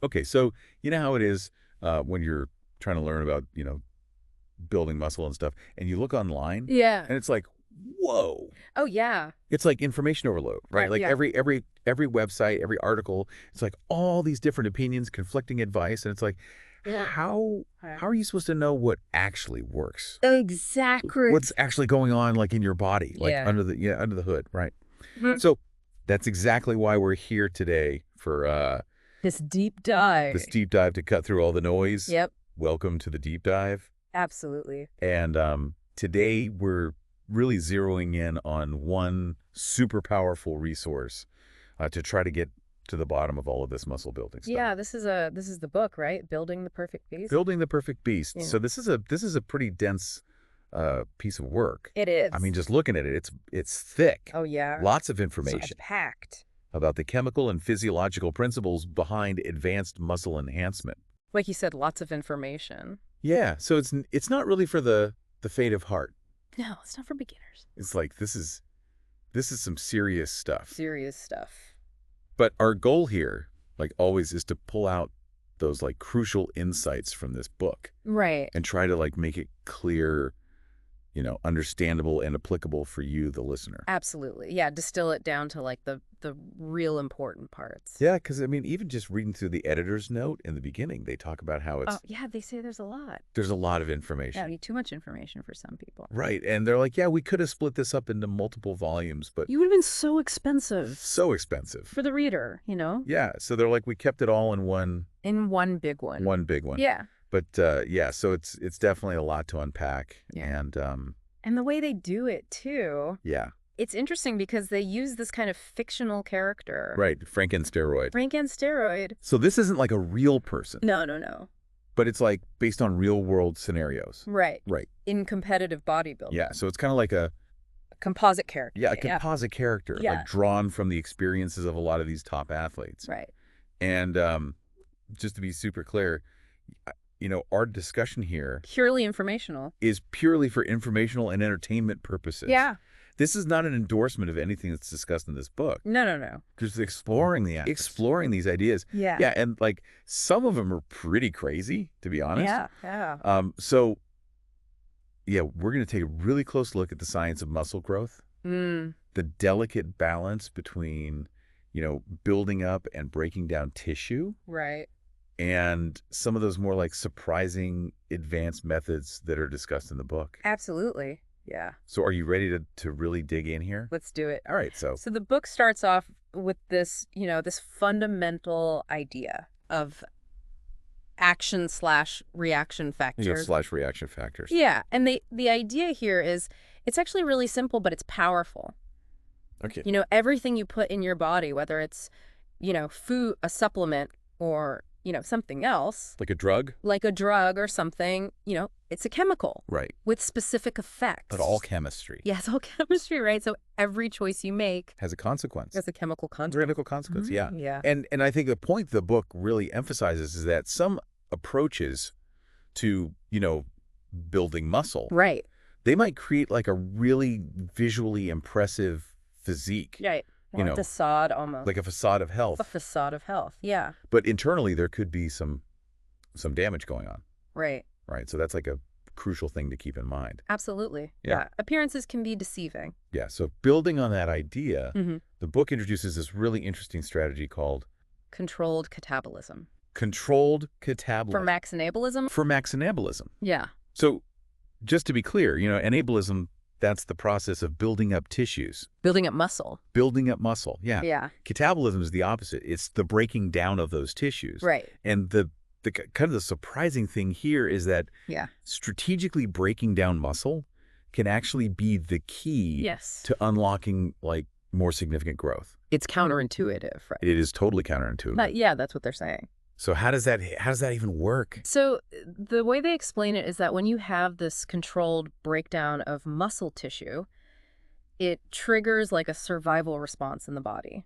Okay, so you know how it is when you're trying to learn about, building muscle and stuff, and you look online, Yeah. and it's like, whoa. Oh, yeah. It's like information overload, right? Like Yeah. every website, every article, it's like all these different opinions, conflicting advice, and it's like, Yeah. how are you supposed to know what actually works? Exactly. What's actually going on, like in your body, like Yeah. under the hood, right? Mhm. So that's exactly why we're here today for This deep dive. this deep dive to cut through all the noise. Yep. Welcome to the deep dive. Absolutely. And today we're really zeroing in on one super powerful resource to try to get to the bottom of all of this muscle building stuff. Yeah, this is the book, right? Building the Perfect Beast. Building the Perfect Beast. Yeah. So this is a pretty dense piece of work. It is. I mean, just looking at it, it's thick. Oh, yeah. Lots of So information packed. about the chemical and physiological principles behind advanced muscle enhancement. Like you said, lots of information. Yeah, so it's not really for the faint of heart. No, it's not for beginners. It's like this is some serious stuff. Serious stuff. But our goal here, like always, is to pull out those like crucial insights from this book Right. and try to like make it clear, understandable and applicable for you, the listener. Absolutely. Yeah, distill it down to like the real important parts. Yeah, because I mean, even just reading through the editor's note in the beginning, they talk about how Oh, yeah, they say there's a lot. there's a lot of information. Yeah, too much information for some people. Right, and they're like, yeah, we could have split this up into multiple volumes, but You would have been so expensive so expensive. for the reader, Yeah, so they're like, we kept it all in one In one big one. one big one. Yeah. But yeah, so it's definitely a lot to unpack. Yeah. And And the way they do it, too. yeah, It's interesting because they use this kind of fictional character. right, Frankensteroid. Frank and steroid. So this isn't like a real person, No. but it's like based on real world scenarios. Right. Right. In competitive bodybuilding. Yeah, so it's kind of like a Composite character. composite character, Yeah. like drawn from the experiences of a lot of these top athletes. Right. And just to be super clear, our discussion here Purely informational. is purely for informational and entertainment purposes. Yeah. This is not an endorsement of anything that's discussed in this book. No. Just exploring these ideas. Yeah. Yeah, and like some of them are pretty crazy, to be honest. Yeah. So yeah, we're going to take a really close look at the science of muscle growth, Mm. the delicate balance between, building up and breaking down tissue, Right. and some of those more like surprising advanced methods that are discussed in the book. Absolutely. Yeah. So are you ready to really dig in here? Let's do it. All right, so So the book starts off with this, this fundamental idea of action/reaction factors. slash reaction factors. Yeah, and the idea here is it's actually really simple, but it's powerful. Okay. Everything you put in your body, whether it's, food, a supplement, or, something else, Like a drug? like a drug or something, it's a chemical Right. with specific effects. But all chemistry Yeah, it's all chemistry, right? So every choice you make has a consequence. has a chemical A consequence. critical consequence, yeah. Yeah. And I think the point the book really emphasizes is that some approaches to, building muscle, Right. they might create like a really visually impressive physique, Right. You know, facade almost. like a facade of a health. facade of health. Yeah. But internally, there could be some damage going on, Right. right? So that's like a crucial thing to keep in mind. Absolutely. Yeah. Appearances can be deceiving. Yeah, so building on that idea, Mm-hmm. the book introduces this really interesting strategy called Controlled catabolism. controlled catabolism. For max anabolism? For max anabolism. Yeah. So just to be clear, anabolism, that's the process of building up tissues, Building up muscle. building up muscle. Yeah. Yeah. Catabolism is the opposite. It's the breaking down of those tissues. Right. And the kind of the surprising thing here is that Yeah. strategically breaking down muscle can actually be the key Yes. to unlocking like more significant growth. It's counterintuitive, right? It is totally counterintuitive. But yeah, that's what they're saying. So how does that even work? So the way they explain it is that when you have this controlled breakdown of muscle tissue, it triggers like a survival response in the body.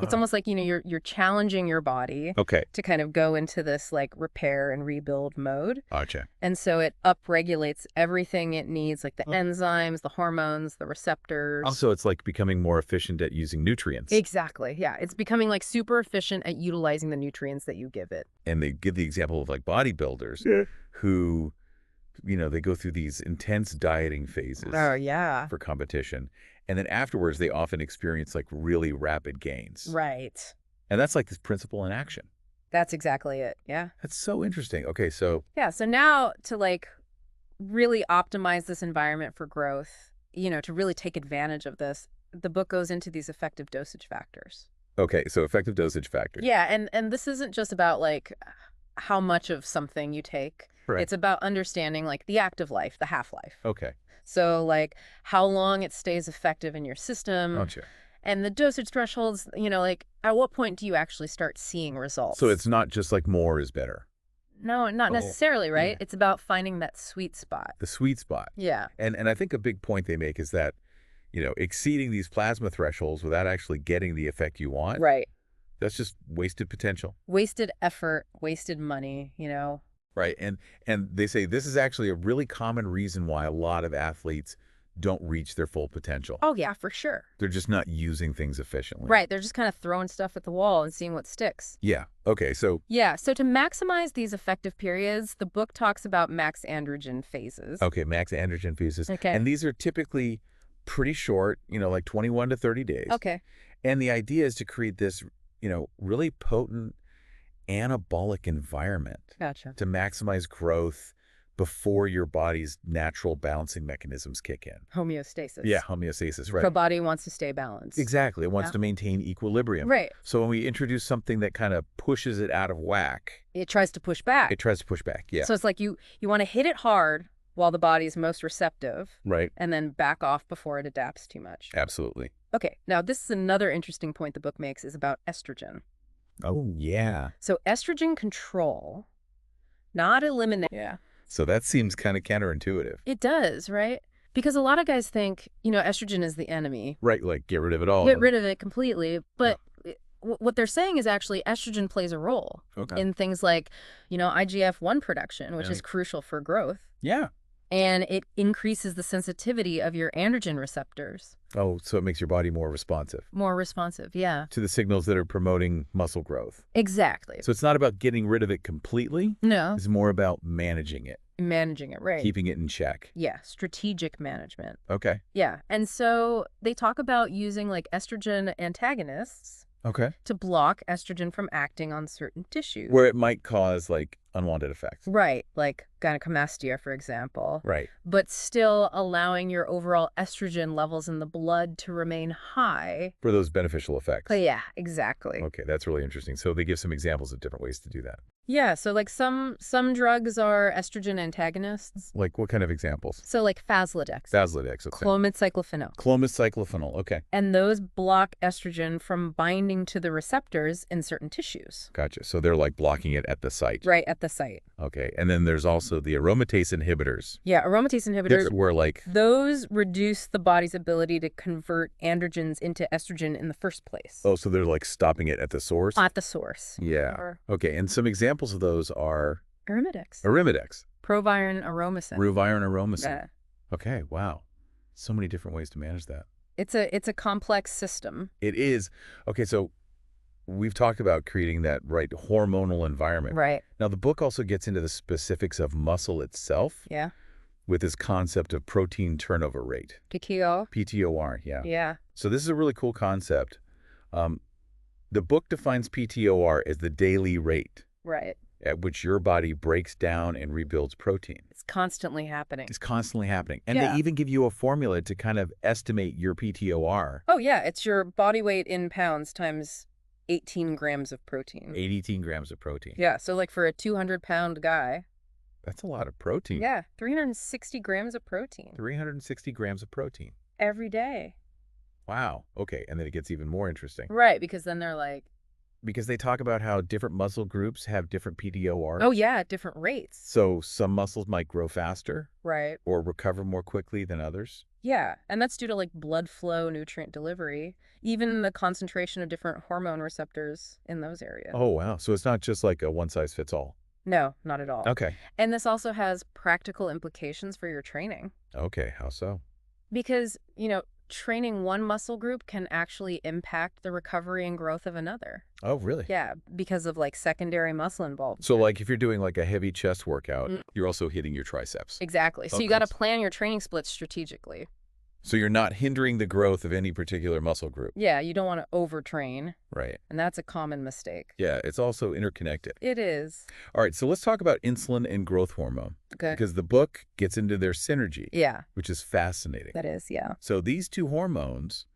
It's almost like, you're challenging your body Okay. to kind of go into this like repair and rebuild mode. Gotcha. And so it upregulates everything it needs, like the enzymes, the hormones, the receptors. Also, it's like becoming more efficient at using nutrients. Exactly. Yeah. It's becoming like super efficient at utilizing the nutrients that you give it. And they give the example of like bodybuilders who, they go through these intense dieting phases Oh, yeah. for competition. And then afterwards, they often experience like really rapid gains. Right. And that's like this principle in action. That's exactly it. Yeah. That's so interesting. Okay, so Yeah. So now to like really optimize this environment for growth, to really take advantage of this, the book goes into these effective dosage factors. effective dosage factors. Yeah. And this isn't just about like how much of something you take. Right. It's about understanding like the active life, the half-life. Okay. So like how long it stays effective in your system. Gotcha. And the dosage thresholds, like at what point do you actually start seeing results? So it's not just like more is better. No, not necessarily, right? Yeah. It's about finding that sweet spot. The sweet spot. Yeah. And I think a big point they make is that, exceeding these plasma thresholds without actually getting the effect you want, Right. that's just wasted potential. Wasted effort, wasted money, Right. And they say this is actually a really common reason why a lot of athletes don't reach their full potential. Oh, yeah, for sure. They're just not using things efficiently. Right. They're just kind of throwing stuff at the wall and seeing what sticks. Yeah. Okay. So, Yeah. So to maximize these effective periods, the book talks about max androgen phases. okay, max androgen phases. Okay. And these are typically pretty short, like 21 to 30 days. Okay. And the idea is to create this, really potent anabolic environment Gotcha. to maximize growth before your body's natural balancing mechanisms kick in. Homeostasis. Yeah, homeostasis, right. The body wants to stay balanced. Exactly. It wants Yeah. to maintain equilibrium. Right. So when we introduce something that kind of pushes it out of whack, It tries to push back. it tries to push back. Yeah. So it's like you want to hit it hard while the body's most receptive Right. and then back off before it adapts too much. Absolutely. Okay. Now, this is another interesting point the book makes is about estrogen. Oh, yeah. So estrogen control, not eliminate. Yeah. So that seems kind of counterintuitive. It does, right? Because a lot of guys think, estrogen is the enemy. Right. Like get rid of it all. Get rid of it completely. But what they're saying is actually estrogen plays a role in things like, IGF-1 production, which is crucial for growth. Yeah. And it increases the sensitivity of your androgen receptors. Oh, so it makes your body more responsive More responsive, yeah. to the signals that are promoting muscle growth. Exactly. So it's not about getting rid of it completely. No. It's more about managing it, Managing it, right. keeping it in check. Yeah, strategic management. Okay. Yeah, and so they talk about using like estrogen antagonists Okay. to block estrogen from acting on certain tissues. Where it might cause like unwanted effects. Right, like gynecomastia, for example. Right. But still allowing your overall estrogen levels in the blood to remain high. For those beneficial effects. But yeah, exactly. Okay, that's really interesting. So they give some examples of different ways to do that. Yeah, so like some drugs are estrogen antagonists. Like what kind of examples? So like Faslodex, Faslodex, okay. clomid-cyclophenol. Clomid-cyclophenol, okay. And those block estrogen from binding to the receptors in certain tissues. Gotcha. So they're like blocking it at the site. Right at the site. Okay. And then there's also the aromatase inhibitors. Yeah, aromatase inhibitors. Where like Those reduce the body's ability to convert androgens into estrogen in the first place. oh, so they're like stopping it at the source? At the source. Yeah. Or Okay. And some examples of those are Arimidex. Arimidex, Proviron aromasin. Ruviron aromasin. Yeah. Okay. Wow. So many different ways to manage that. It's a complex system. It is. Okay. So we've talked about creating that right hormonal environment. Right. Now, the book also gets into the specifics of muscle itself Yeah. with this concept of protein turnover rate. PTO. PTOR. Yeah. Yeah. So this is a really cool concept. The book defines PTOR as the daily rate Right. at which your body breaks down and rebuilds protein. It's constantly happening. It's constantly happening. And Yeah. they even give you a formula to kind of estimate your PTOR. Oh, yeah. It's your body weight in pounds times 18 grams of protein. 18 grams of protein. Yeah. So like for a 200-pound guy. That's a lot of protein. Yeah. 360 grams of protein 360 grams of protein. every day. Wow. Okay. And then it gets even more interesting. Right. Because then they're like, because they talk about how different muscle groups have different PTORs. Oh, yeah, at different rates. So some muscles might grow faster Right. or recover more quickly than others. Yeah, and that's due to like blood flow, nutrient delivery, even the concentration of different hormone receptors in those areas. Oh, wow. So it's not just like a one-size-fits-all. No, not at all. Okay. And this also has practical implications for your training Okay, how so? because, training one muscle group can actually impact the recovery and growth of another. Oh, really? Yeah, because of like secondary muscle involvement. So like if you're doing like a heavy chest workout, Mm. you're also hitting your triceps. Exactly. So Okay. you got to plan your training splits strategically. So you're not hindering the growth of any particular muscle group. Yeah, you don't want to overtrain, Right. and that's a common mistake. Yeah, it's also interconnected. It is. All right, so let's talk about insulin and growth hormone Okay. because the book gets into their synergy, Yeah, which is fascinating. that is. Yeah. So these two hormones,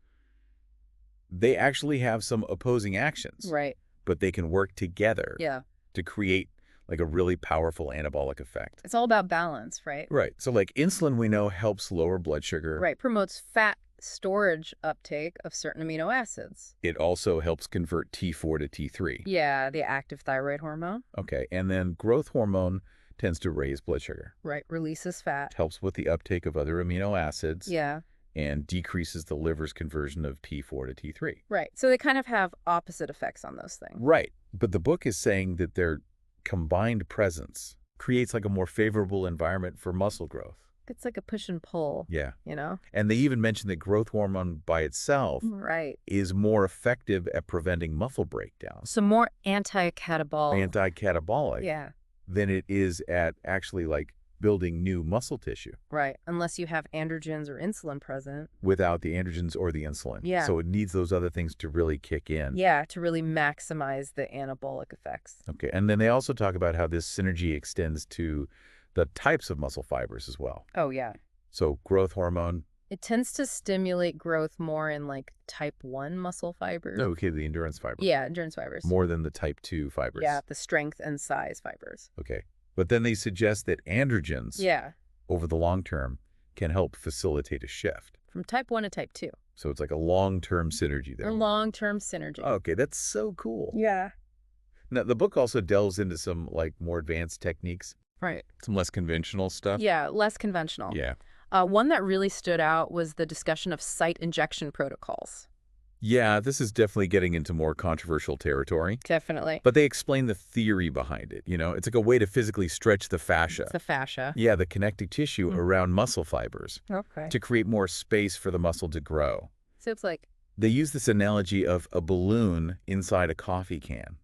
they actually have some opposing actions, Right. but they can work together Yeah. to create like a really powerful anabolic effect. It's all about balance, right? Right. So like insulin, we know helps lower blood sugar. Right. Promotes fat storage uptake of certain amino acids. It also helps convert T4 to T3. Yeah, the active thyroid hormone. Okay. And then growth hormone tends to raise blood sugar. Right. Releases fat. Helps with the uptake of other amino acids. Yeah. And decreases the liver's conversion of T4 to T3. Right. So they kind of have opposite effects on those things. Right. But the book is saying that their combined presence creates like a more favorable environment for muscle growth. It's like a push and pull. Yeah. You know? And they even mention that growth hormone by itself Right. is more effective at preventing muscle breakdown, So more anti-catabolic. anti-catabolic, Yeah. than it is at actually like building new muscle tissue Right. Unless you have androgens or insulin present. without the androgens or the insulin. Yeah. So it needs those other things to really kick in. Yeah, to really maximize the anabolic effects. Okay. And then they also talk about how this synergy extends to the types of muscle fibers as well. Oh, yeah. So growth hormone. It tends to stimulate growth more in like type 1 muscle fibers. Okay, the endurance fiber. Yeah, endurance fibers. More than the type 2 fibers. Yeah, the strength and size fibers. Okay. But then they suggest that androgens Yeah, over the long term can help facilitate a shift. from type 1 to type 2. So it's like a long-term synergy there. A long-term synergy. Okay, that's so cool. Yeah. Now, the book also delves into some like more advanced techniques, Right. some less conventional stuff. Yeah, less conventional. Yeah. One that really stood out was the discussion of site injection protocols. Yeah, this is definitely getting into more controversial territory. Definitely. But they explain the theory behind it. It's like a way to physically stretch the fascia. The fascia. Yeah, the connective tissue around muscle fibers Okay. to create more space for the muscle to grow. So it's like, They use this analogy of a balloon inside a coffee can.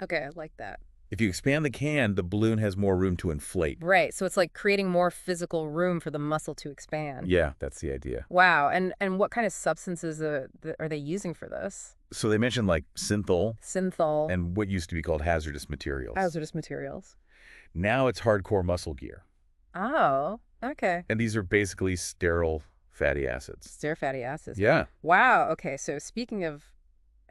okay, I like that. If you expand the can, the balloon has more room to inflate. Right. So it's like creating more physical room for the muscle to expand. Yeah, that's the idea. Wow. And what kind of substances are they using for this? So they mentioned like synthol Synthol. and what used to be called hazardous materials. Hazardous materials. Now it's hardcore muscle gear. Oh, okay. And these are basically sterile fatty acids. Sterile fatty acids. Yeah. Wow. Okay. So speaking of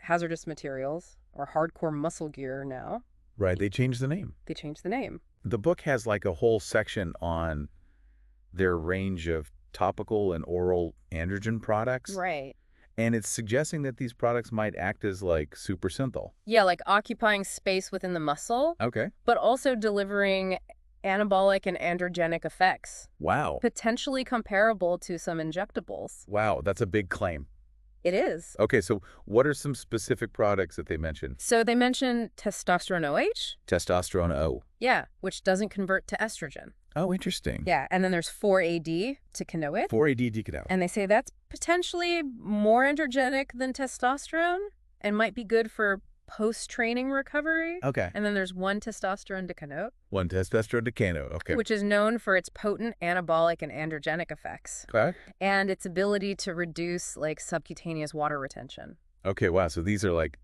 hazardous materials or hardcore muscle gear now, Right, they changed the name. they changed the name. The book has like a whole section on their range of topical and oral androgen products. Right. And it's suggesting that these products might act as like super synthol. Yeah, like occupying space within the muscle, Okay. but also delivering anabolic and androgenic effects, Wow. potentially comparable to some injectables. Wow, that's a big claim. It is. Okay, so what are some specific products that they mentioned? So they mentioned testosterone OH. Testosterone O. Yeah, which doesn't convert to estrogen. Oh, interesting. Yeah, and then there's 4-AD to canoate. 4-AD decanoate. And they say that's potentially more androgenic than testosterone and might be good for post-training recovery. Okay. And then there's 1-testosterone decanoate, 1-testosterone decanoate. Okay. which is known for its potent anabolic and androgenic effects Okay. and its ability to reduce like subcutaneous water retention. Okay, wow. So these are like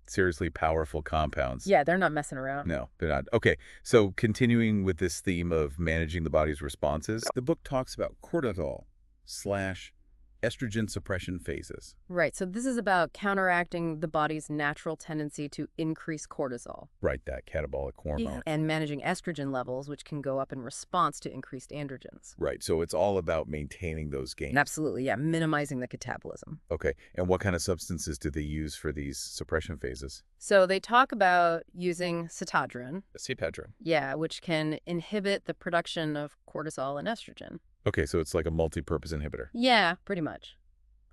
seriously powerful compounds. Yeah, they're not messing around. No, they're not. Okay, so continuing with this theme of managing the body's responses, the book talks about cortisol/estrogen estrogen suppression phases. Right. So this is about counteracting the body's natural tendency to increase cortisol. Right, that catabolic hormone. And managing estrogen levels, which can go up in response to increased androgens. Right, so it's all about maintaining those gains. Absolutely, yeah, minimizing the catabolism. Okay, and what kind of substances do they use for these suppression phases? So they talk about using cetadrin. Cetadrin. Yeah, which can inhibit the production of cortisol and estrogen. Okay, so it's like a multi-purpose inhibitor. Yeah, pretty much.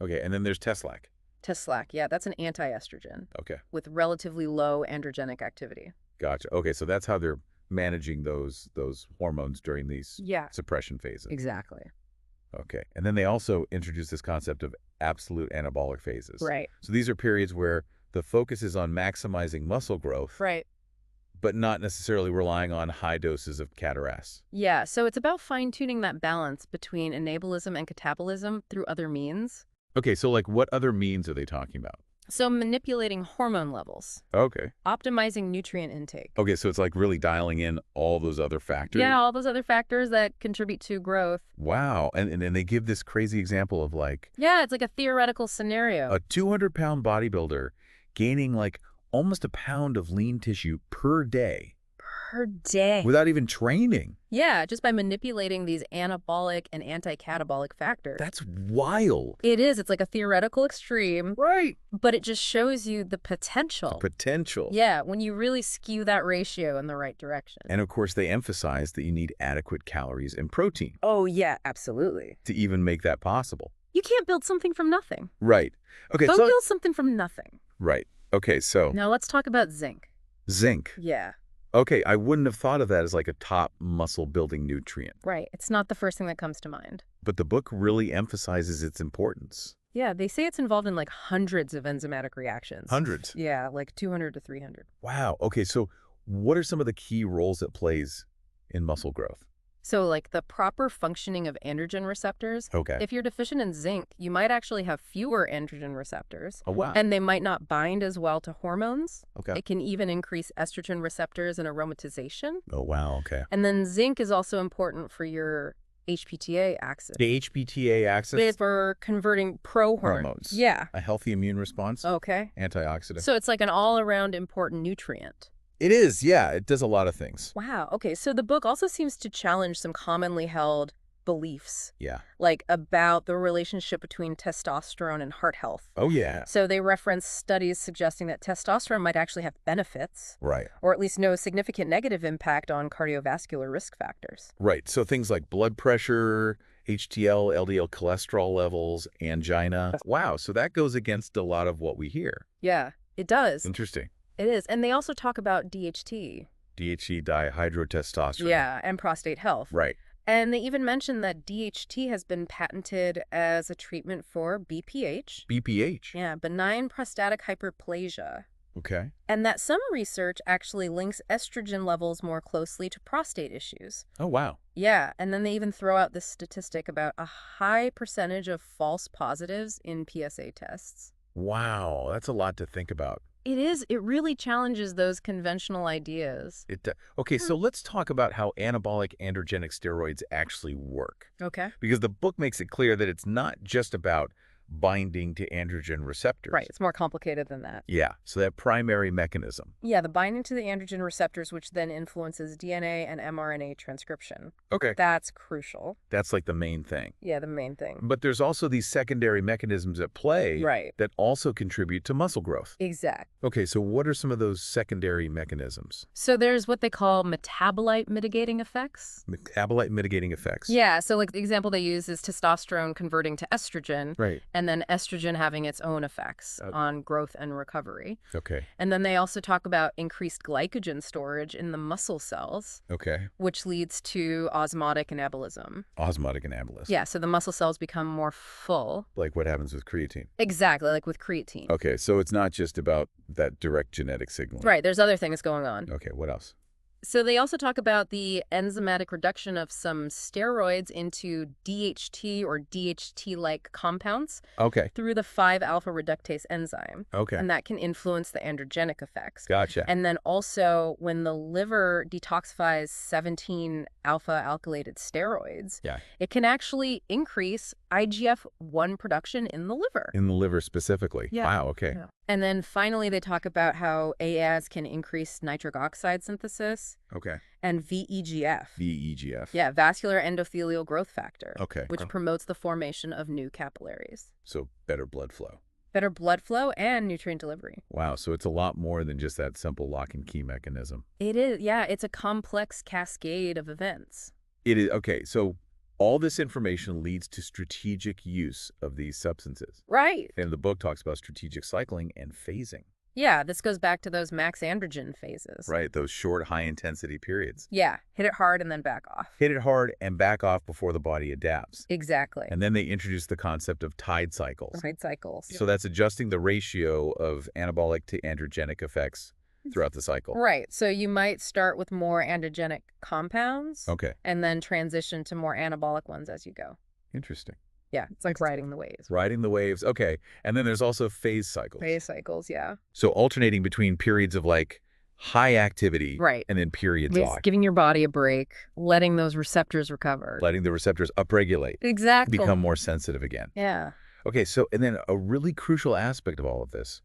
Okay, and then there's Teslac. Teslac, yeah, that's an anti-estrogen. Okay. With relatively low androgenic activity. Gotcha. Okay, so that's how they're managing those hormones during these suppression phases. Exactly. Okay, and then they also introduce this concept of absolute anabolic phases. Right. So these are periods where the focus is on maximizing muscle growth. Right. But not necessarily relying on high doses of catabolism. Yeah, so it's about fine-tuning that balance between anabolism and catabolism through other means. Okay, so like what other means are they talking about? So manipulating hormone levels. Okay. Optimizing nutrient intake. Okay, so it's like really dialing in all those other factors? Yeah, all those other factors that contribute to growth. Wow, and they give this crazy example of like... Yeah, it's like a theoretical scenario. A 200-pound bodybuilder gaining like almost a pound of lean tissue per day. Per day. Without even training. Yeah, just by manipulating these anabolic and anti-catabolic factors. That's wild. It is. It's like a theoretical extreme. Right. But it just shows you the potential. The potential. Yeah, when you really skew that ratio in the right direction. And of course, they emphasize that you need adequate calories and protein. Oh, yeah, absolutely. To even make that possible. You can't build something from nothing. Right. Okay, Don't build something from nothing. Right. Okay, so... Now let's talk about zinc. Zinc. Yeah. Okay, I wouldn't have thought of that as like a top muscle-building nutrient. Right. It's not the first thing that comes to mind. But the book really emphasizes its importance. Yeah, they say it's involved in like hundreds of enzymatic reactions. Hundreds? Yeah, like 200 to 300. Wow. Okay, so what are some of the key roles it plays in muscle growth? So like the proper functioning of androgen receptors. Okay. If you're deficient in zinc, you might actually have fewer androgen receptors. Oh, wow. And they might not bind as well to hormones. Okay. It can even increase estrogen receptors and aromatization. Oh, wow. Okay. And then zinc is also important for your HPTA axis. The HPTA axis? It's for converting hormones. Yeah. A healthy immune response? Okay. Antioxidant. So it's like an all-around important nutrient. It is, yeah. It does a lot of things. Wow. Okay. So the book also seems to challenge some commonly held beliefs. Yeah. Like about the relationship between testosterone and heart health. Oh, yeah. So they reference studies suggesting that testosterone might actually have benefits. Right. Or at least no significant negative impact on cardiovascular risk factors. Right. So things like blood pressure, HDL, LDL cholesterol levels, angina. Wow. So that goes against a lot of what we hear. Yeah, it does. Interesting. It is. And they also talk about DHT. DHT, dihydrotestosterone. Yeah, and prostate health. Right. And they even mentioned that DHT has been patented as a treatment for BPH. BPH? Yeah, benign prostatic hyperplasia. Okay. And that some research actually links estrogen levels more closely to prostate issues. Oh, wow. Yeah, and then they even throw out this statistic about a high percentage of false positives in PSA tests. Wow, that's a lot to think about. It is. It really challenges those conventional ideas. Okay, so let's talk about how anabolic androgenic steroids actually work. Okay. Because the book makes it clear that it's not just about binding to androgen receptors. Right. It's more complicated than that. Yeah, so that primary mechanism. Yeah, the binding to the androgen receptors, which then influences DNA and mRNA transcription. Okay. That's crucial. That's like the main thing. Yeah, the main thing. But there's also these secondary mechanisms at play that also contribute to muscle growth. Exact. Okay, so what are some of those secondary mechanisms? So there's what they call metabolite mitigating effects. Metabolite mitigating effects. Yeah, so like the example they use is testosterone converting to estrogen. Right. And then estrogen having its own effects on growth and recovery. Okay. And then they also talk about increased glycogen storage in the muscle cells. Okay. Which leads to osmotic anabolism. Osmotic anabolism. Yeah, so the muscle cells become more full. Like what happens with creatine. Exactly, like with creatine. Okay, so it's not just about that direct genetic signaling. Right, there's other things going on. Okay, what else? So they also talk about the enzymatic reduction of some steroids into DHT or DHT-like compounds Okay. through the 5-alpha reductase enzyme. Okay. And that can influence the androgenic effects. Gotcha. And then also when the liver detoxifies 17-alpha alkylated steroids, Yeah. it can actually increase IGF-1 production in the liver. In the liver specifically. Yeah. Wow, okay. Yeah. And then finally, they talk about how AAS can increase nitric oxide synthesis Okay. and VEGF. VEGF. Yeah, vascular endothelial growth factor, Okay. which promotes the formation of new capillaries. So better blood flow. Better blood flow and nutrient delivery. Wow, so it's a lot more than just that simple lock and key mechanism. It is, yeah, it's a complex cascade of events. It is, okay, so all this information leads to strategic use of these substances. Right. And the book talks about strategic cycling and phasing. Yeah, this goes back to those max androgen phases. Right, those short, high-intensity periods. Yeah, hit it hard and then back off. Hit it hard and back off before the body adapts. Exactly. And then they introduce the concept of tide cycles. Tide cycles. So that's adjusting the ratio of anabolic to androgenic effects throughout the cycle. Right. So you might start with more androgenic compounds. Okay. And then transition to more anabolic ones as you go. Interesting. Yeah, it's like riding the waves. Riding the waves. Okay. And then there's also phase cycles. Phase cycles, yeah. So alternating between periods of like high activity Right. and then periods Just off. giving your body a break, letting those receptors recover. Letting the receptors upregulate. Exactly. Become more sensitive again. Yeah. Okay. So, and then a really crucial aspect of all of this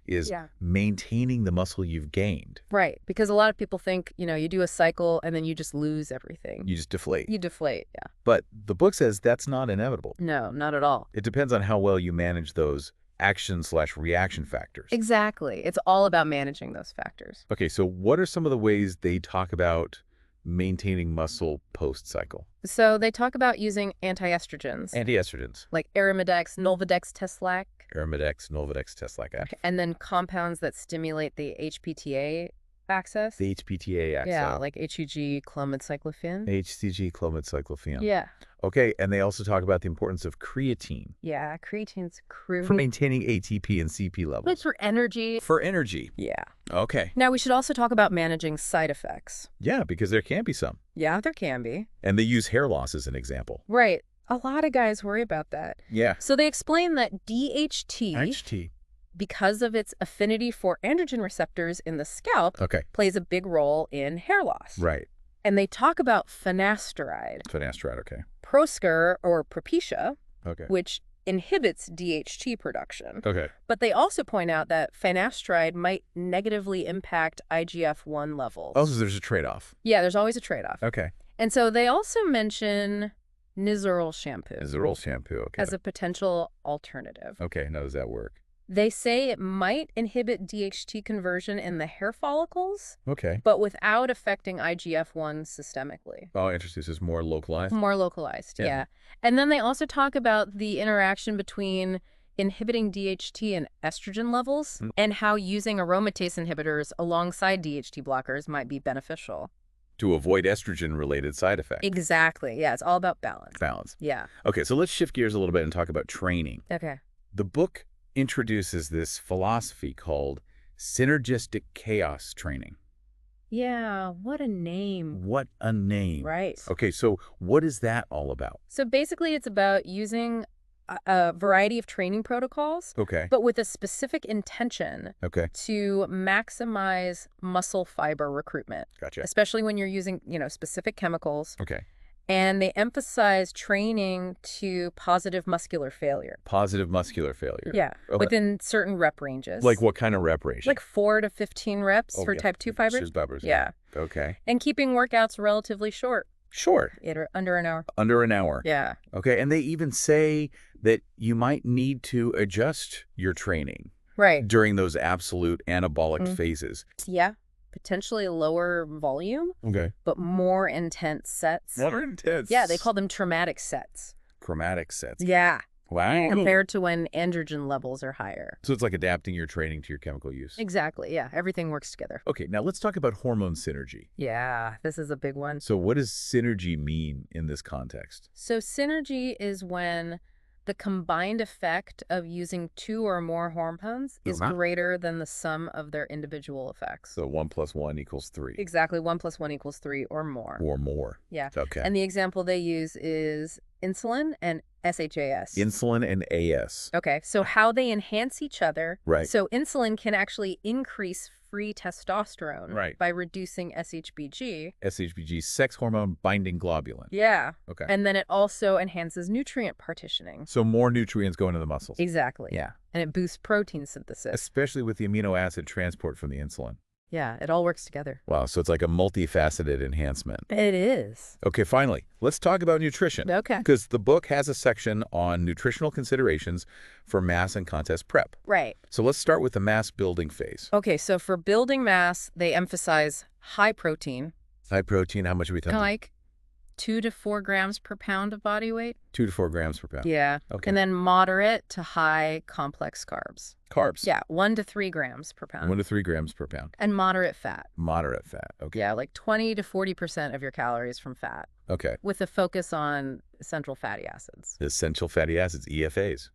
is maintaining the muscle you've gained. Right. Because a lot of people think, you do a cycle and then you just lose everything. You just deflate. You deflate, yeah. But the book says that's not inevitable. No, not at all. It depends on how well you manage those action/reaction factors. Exactly. It's all about managing those factors. Okay, so what are some of the ways they talk about maintaining muscle post-cycle? So they talk about using anti-estrogens. Anti-estrogens. Like Arimidex, Nolvadex, Teslac. Arimidex, Nolvadex, Teslac. And then compounds that stimulate the HPTA axis. The HPTA axis. Yeah, like HCG, clomid-cyclophene. HCG, clomid-cyclophene. Yeah. Okay, and they also talk about the importance of creatine. Yeah, creatine's crucial. For maintaining ATP and CP levels. But for energy. For energy. Yeah. Okay. Now, we should also talk about managing side effects. Yeah, because there can be some. Yeah, there can be. And they use hair loss as an example. Right. A lot of guys worry about that. Yeah. So they explain that DHT, because of its affinity for androgen receptors in the scalp, plays a big role in hair loss. Right. And they talk about finasteride. Finasteride, okay. Proskr or Propecia, Okay. which inhibits DHT production. Okay. But they also point out that finasteride might negatively impact IGF-1 levels. Oh, so there's a trade-off. Yeah, there's always a trade-off. Okay. And so they also mention Nizoral shampoo. Nizoral shampoo, okay. As a potential alternative. Okay, now does that work? They say it might inhibit DHT conversion in the hair follicles, Okay. but without affecting IGF-1 systemically. Oh, interesting. This is more localized? More localized, yeah. And then they also talk about the interaction between inhibiting DHT and estrogen levels and how using aromatase inhibitors alongside DHT blockers might be beneficial. To avoid estrogen-related side effects. Exactly. Yeah, it's all about balance. Balance. Yeah. Okay, so let's shift gears a little bit and talk about training. Okay. The book introduces this philosophy called synergistic chaos training. Yeah, what a name. What a name. Right. Okay, so what is that all about? So basically it's about using a variety of training protocols, but with a specific intention to maximize muscle fiber recruitment. Gotcha. Especially when you're using, specific chemicals. Okay. And they emphasize training to positive muscular failure. Positive muscular failure. Yeah, within certain rep ranges. Like what kind of rep range? Like 4 to 15 reps for type 2 fibers. Yeah. Okay. And keeping workouts relatively short. Short. Under an hour. Under an hour. Yeah. Okay, and they even say that you might need to adjust your training. Right. During those absolute anabolic phases. Yeah. Potentially lower volume, but more intense sets. More intense. Yeah, they call them traumatic sets. Chromatic sets. Yeah. Wow. Compared to when androgen levels are higher. So it's like adapting your training to your chemical use. Exactly, yeah. Everything works together. Okay, now let's talk about hormone synergy. Yeah, this is a big one. So what does synergy mean in this context? So synergy is when the combined effect of using 2 or more hormones is greater than the sum of their individual effects. So 1 + 1 = 3. Exactly. 1 + 1 = 3 or more. Or more. Yeah. Okay. And the example they use is insulin and SHAS. Insulin and AS. Okay. So how they enhance each other. Right. So insulin can actually increase free testosterone by reducing SHBG. SHBG, sex hormone binding globulin. Yeah. Okay. And then it also enhances nutrient partitioning. So more nutrients go into the muscles. Exactly. Yeah. And it boosts protein synthesis. Especially with the amino acid transport from the insulin. Yeah, it all works together. Wow, so it's like a multifaceted enhancement. It is. Okay, finally, let's talk about nutrition. Okay. Because the book has a section on nutritional considerations for mass and contest prep. Right. So let's start with the mass building phase. Okay, so for building mass, they emphasize high protein. High protein, how much are we talking? Like 2 to 4 grams per pound of body weight. 2 to 4 grams per pound. Yeah. Okay. And then moderate to high complex carbs. Carbs. Yeah, 1 to 3 grams per pound. 1 to 3 grams per pound. And moderate fat. Moderate fat. Okay. Yeah, like 20 to 40% of your calories from fat. Okay. With a focus on essential fatty acids. Essential fatty acids, EFAs.